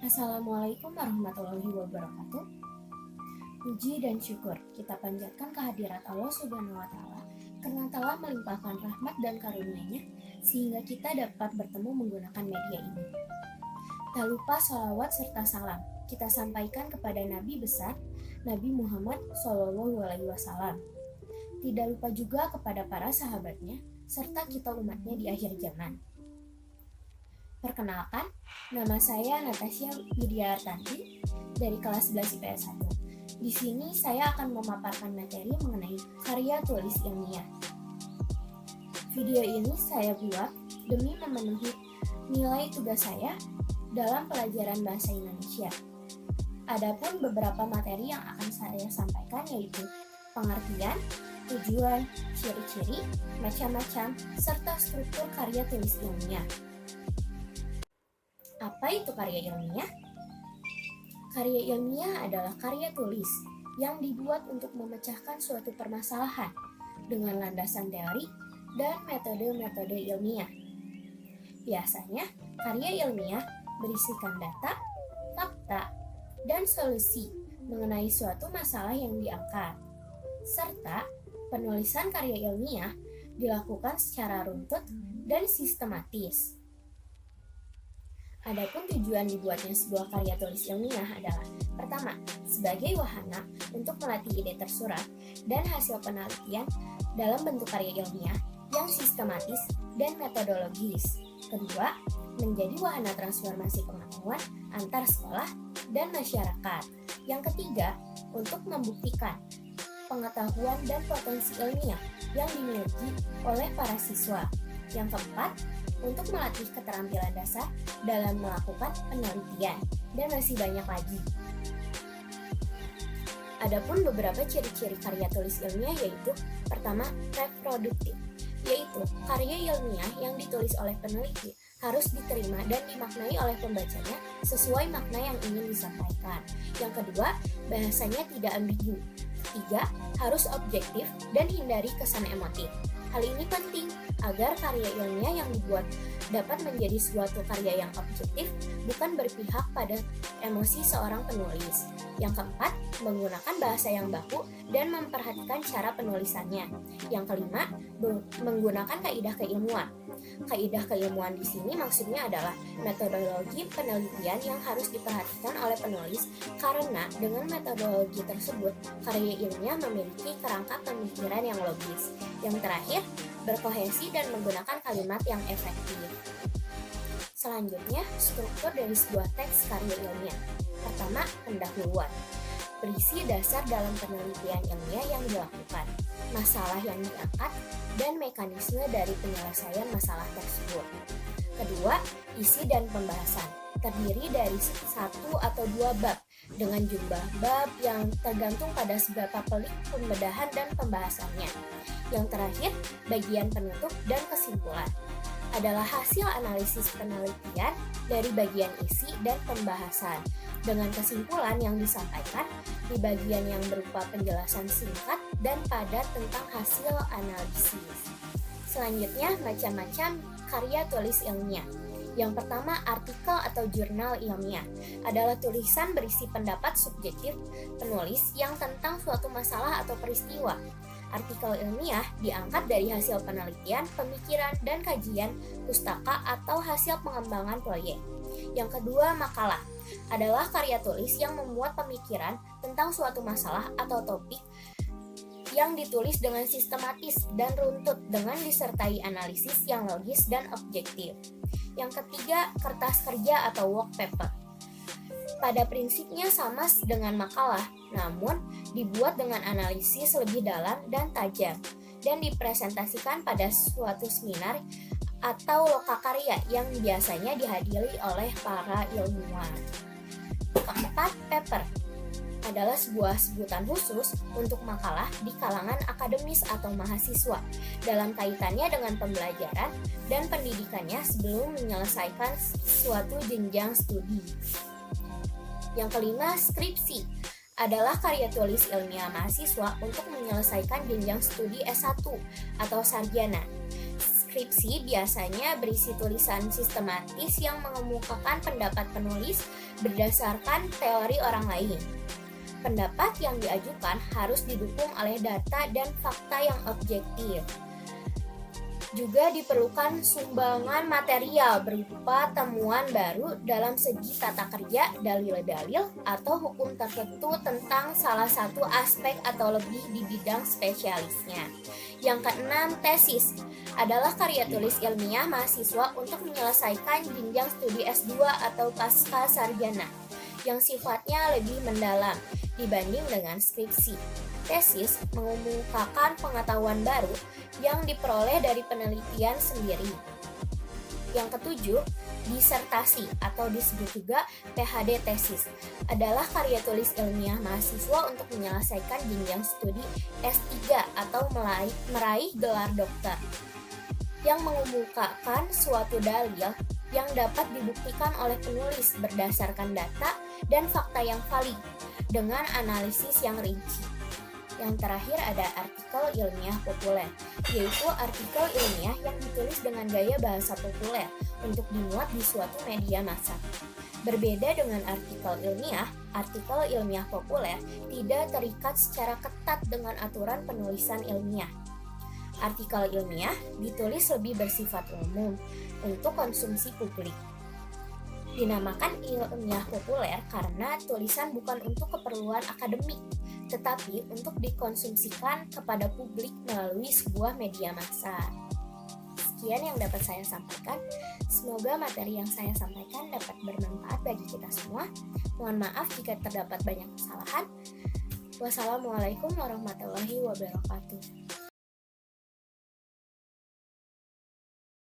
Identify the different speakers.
Speaker 1: Assalamualaikum warahmatullahi wabarakatuh. Puji dan syukur kita panjatkan kehadirat Allah Subhanahu wa Ta'ala karena telah melimpahkan rahmat dan karunia-Nya sehingga kita dapat bertemu menggunakan media ini. Tak lupa sholawat serta salam kita sampaikan kepada Nabi besar Nabi Muhammad SAW. Tidak lupa juga kepada para sahabatnya serta kita umatnya di akhir zaman. Perkenalkan, nama saya Natasha Widiartanti dari kelas 11 IPS 1. Di sini saya akan memaparkan materi mengenai karya tulis ilmiah. Video ini saya buat demi memenuhi nilai tugas saya dalam pelajaran bahasa Indonesia. Adapun beberapa materi yang akan saya sampaikan yaitu pengertian, tujuan, ciri-ciri, macam-macam, serta struktur karya tulis ilmiah. Apa itu karya ilmiah? Karya ilmiah adalah karya tulis yang dibuat untuk memecahkan suatu permasalahan dengan landasan teori dan metode-metode ilmiah. Biasanya, karya ilmiah berisikan data, fakta, dan solusi mengenai suatu masalah yang diangkat. Serta, penulisan karya ilmiah dilakukan secara runtut dan sistematis. Adapun tujuan dibuatnya sebuah karya tulis ilmiah adalah: pertama, sebagai wahana untuk melatih ide tersurat dan hasil penelitian dalam bentuk karya ilmiah yang sistematis dan metodologis. Kedua, menjadi wahana transformasi pengetahuan antar sekolah dan masyarakat. Yang ketiga, untuk membuktikan pengetahuan dan potensi ilmiah yang dimiliki oleh para siswa. Yang keempat, untuk melatih keterampilan dasar dalam melakukan penelitian, dan masih banyak lagi. Adapun beberapa ciri-ciri karya tulis ilmiah yaitu: pertama, reproduktif, yaitu karya ilmiah yang ditulis oleh peneliti harus diterima dan dimaknai oleh pembacanya sesuai makna yang ingin disampaikan. Yang kedua, bahasanya tidak ambigu. Ketiga, harus objektif dan hindari kesan emotif. Hal ini penting agar karya ilmiah yang dibuat dapat menjadi suatu karya yang objektif, bukan berpihak pada emosi seorang penulis. Yang keempat, menggunakan bahasa yang baku dan memperhatikan cara penulisannya. Yang kelima, menggunakan kaidah keilmuan. Kaidah keilmuan di sini maksudnya adalah metodologi penelitian yang harus diperhatikan oleh penulis, karena dengan metodologi tersebut karya ilmiah memiliki kerangka pemikiran yang logis. Yang terakhir, berkohesi dan menggunakan kalimat yang efektif. Selanjutnya, struktur dari sebuah teks karya ilmiah. Pertama, pendahuluan. Berisi dasar dalam penelitian ilmiah yang dilakukan, masalah yang diangkat, dan mekanisme dari penyelesaian masalah tersebut. Kedua, isi dan pembahasan. Terdiri dari 1 atau 2 bab dengan jumlah bab yang tergantung pada seberapa pelik pembedahan dan pembahasannya. Yang terakhir, bagian penutup dan kesimpulan adalah hasil analisis penelitian dari bagian isi dan pembahasan, dengan kesimpulan yang disampaikan di bagian yang berupa penjelasan singkat dan padat tentang hasil analisis. Selanjutnya, macam-macam karya tulis ilmiah. Yang pertama, artikel atau jurnal ilmiah adalah tulisan berisi pendapat subjektif penulis yang tentang suatu masalah atau peristiwa. Artikel ilmiah diangkat dari hasil penelitian, pemikiran, dan kajian pustaka atau hasil pengembangan proyek. Yang kedua, makalah adalah karya tulis yang memuat pemikiran tentang suatu masalah atau topik yang ditulis dengan sistematis dan runtut dengan disertai analisis yang logis dan objektif. Yang ketiga, kertas kerja atau work paper. Pada prinsipnya sama dengan makalah, namun dibuat dengan analisis lebih dalam dan tajam, dan dipresentasikan pada suatu seminar atau lokakarya yang biasanya dihadiri oleh para ilmuwan. Keempat, paper adalah sebuah sebutan khusus untuk makalah di kalangan akademis atau mahasiswa dalam kaitannya dengan pembelajaran dan pendidikannya sebelum menyelesaikan suatu jenjang studi. Yang kelima, skripsi adalah karya tulis ilmiah mahasiswa untuk menyelesaikan jenjang studi S1 atau sarjana. Skripsi biasanya berisi tulisan sistematis yang mengemukakan pendapat penulis berdasarkan teori orang lain. Pendapat yang diajukan harus didukung oleh data dan fakta yang objektif. Juga diperlukan sumbangan material berupa temuan baru dalam segi tata kerja, dalil-dalil, atau hukum tertentu tentang salah satu aspek atau lebih di bidang spesialisnya. Yang keenam, tesis adalah karya tulis ilmiah mahasiswa untuk menyelesaikan jenjang studi S2 atau pasca sarjana yang sifatnya lebih mendalam dibanding dengan skripsi. Tesis mengemukakan pengetahuan baru yang diperoleh dari penelitian sendiri. Yang ketujuh, disertasi atau disebut juga PhD tesis adalah karya tulis ilmiah mahasiswa untuk menyelesaikan jenjang studi S3 atau meraih gelar dokter yang mengemukakan suatu dalil yang dapat dibuktikan oleh penulis berdasarkan data dan fakta yang valid dengan analisis yang rinci. Yang terakhir ada artikel ilmiah populer, yaitu artikel ilmiah yang ditulis dengan gaya bahasa populer untuk dimuat di suatu media massa. Berbeda dengan artikel ilmiah populer tidak terikat secara ketat dengan aturan penulisan ilmiah. Artikel ilmiah ditulis lebih bersifat umum untuk konsumsi publik. Dinamakan ilmiah populer karena tulisan bukan untuk keperluan akademik, tetapi untuk dikonsumsikan kepada publik melalui sebuah media massa. Sekian yang dapat saya sampaikan. Semoga materi yang saya sampaikan dapat bermanfaat bagi kita semua. Mohon maaf jika terdapat banyak kesalahan. Wassalamualaikum warahmatullahi wabarakatuh.